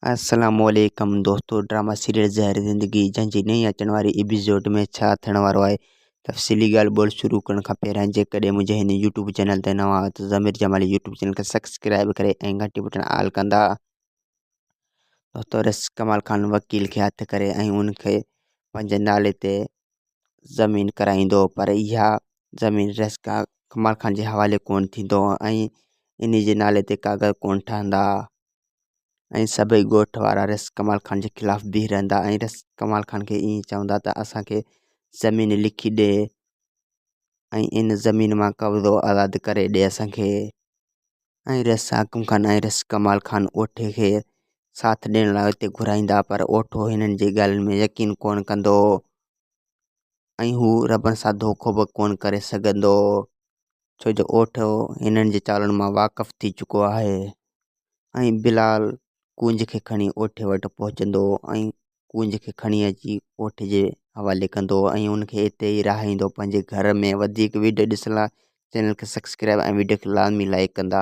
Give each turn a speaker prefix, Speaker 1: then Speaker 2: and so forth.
Speaker 1: अस्सलामुअलैकुम दोस्तों। Drama serial ज़हर ज़िंदगी जंहिंजी नई अचण वारी एपिसोड में छा थियण वारो आहे तफ़सीली ॻाल्हि ॿोल शुरू करण खां पहिरियां जेकॾहिं मुंहिंजे हिन यूट्यूब चैनल ते नवां आहियो त ज़मीर जमाली यूट्यूब चैनल खे सब्सक्राइब करे ऐं घंटी बटन ऑल कंदा। दोस्तों रिस कमाल खान वकील खे हथु करे ऐं उनखे पंहिंजे नाले ते ज़मीन कराईंदो, पर इहा ज़मीन रिस कमाल खान जे हवाले कोन थींदो ऐं इन जे नाले ते कागज़ कोन ठहंदा ऐं सभई ॻोठ वारा रिस कमाल खान के खिलाफ़ बीह रहंदा ऐं रिस कमाल खान के ईअं चवंदा त असांखे ज़मीन लिखी ॾे ऐं इन ज़मीन मां कब्ज़ो आज़ादु करे ॾे असांखे। ऐं रिस हाकिम खान ऐं रिस कमाल खान ओठे खे साथ ॾियण लाइ हिते घुराईंदा, पर ओठो हिननि जी ॻाल्हियुनि में यकीन कोन कंदो ऐं हू रबनि सां धोखो बि कोन करे सघंदो, छो जो ओठो हिननि जे चालुनि मां वाक़ुफ़ु थी चुको आहे। ऐं बिलाल कूंज खे खणी ओठे वटि पहुचंदो ऐं कूंज खे खणी अची ओठे जे हवाले कंदो ऐं उनखे हिते ई रहाईंदो पंहिंजे घर में। वधीक वीडियो ॾिसण लाइ चैनल खे सब्सक्राइब ऐं वीडियो खे लाज़मी लाइक कंदा।